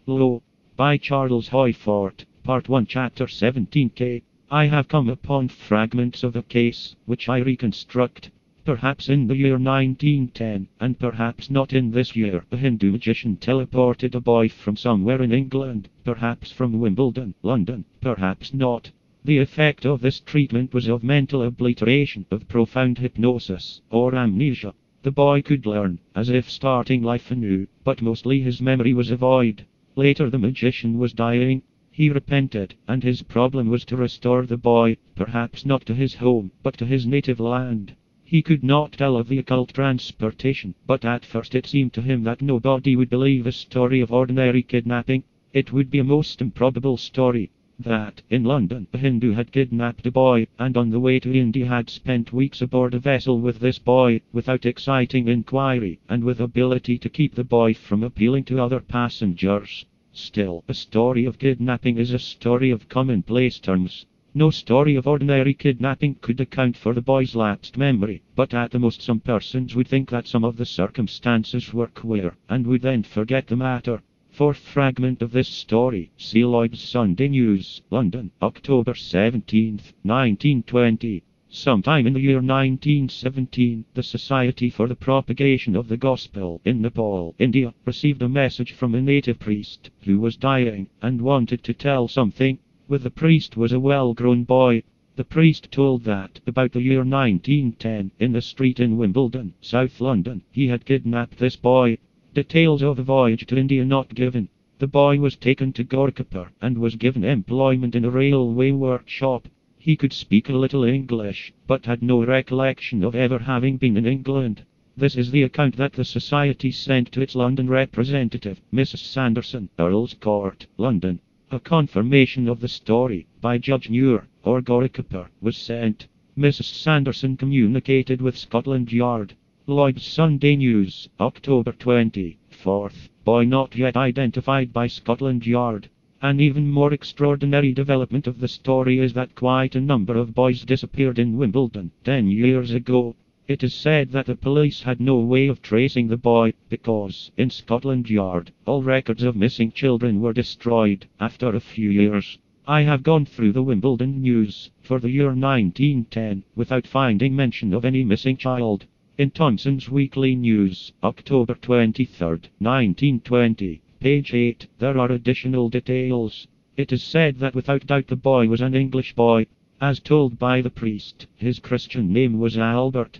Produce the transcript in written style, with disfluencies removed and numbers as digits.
Lo, by Charles Hoyfort, Part 1, Chapter 17K. I have come upon fragments of a case, which I reconstruct. Perhaps in the year 1910, and perhaps not in this year, a Hindu magician teleported a boy from somewhere in England, perhaps from Wimbledon, London, perhaps not. The effect of this treatment was of mental obliteration, of profound hypnosis, or amnesia. The boy could learn, as if starting life anew, but mostly his memory was a void. Later the magician was dying. He repented, and his problem was to restore the boy, perhaps not to his home, but to his native land. He could not tell of the occult transportation, but at first it seemed to him that nobody would believe a story of ordinary kidnapping. It would be a most improbable story. That, in London, a Hindu had kidnapped a boy, and on the way to India had spent weeks aboard a vessel with this boy, without exciting inquiry, and with ability to keep the boy from appealing to other passengers. Still, a story of kidnapping is a story of commonplace terms. No story of ordinary kidnapping could account for the boy's lapsed memory, but at the most some persons would think that some of the circumstances were queer, and would then forget the matter. Fourth fragment of this story, see Lloyd's Sunday News, London, October 17, 1920. Sometime in the year 1917, the Society for the Propagation of the Gospel in Nepal, India, received a message from a native priest, who was dying, and wanted to tell something. With the priest was a well-grown boy. The priest told that, about the year 1910, in a street in Wimbledon, South London, he had kidnapped this boy. Details of the voyage to India not given. The boy was taken to Gorakh and was given employment in a railway workshop. He could speak a little English, but had no recollection of ever having been in England. This is the account that the Society sent to its London representative, Mrs. Sanderson, Earl's Court, London. A confirmation of the story, by Judge Muir, or Gorakh, was sent. Mrs. Sanderson communicated with Scotland Yard. Lloyd's Sunday News, October 24th. Boy not yet identified by Scotland Yard. An even more extraordinary development of the story is that quite a number of boys disappeared in Wimbledon 10 years ago. It is said that the police had no way of tracing the boy, because, in Scotland Yard, all records of missing children were destroyed, after a few years. I have gone through the Wimbledon news, for the year 1910, without finding mention of any missing child. In Thomson's Weekly News, October 23, 1920, page 8, there are additional details. It is said that without doubt the boy was an English boy. As told by the priest, his Christian name was Albert.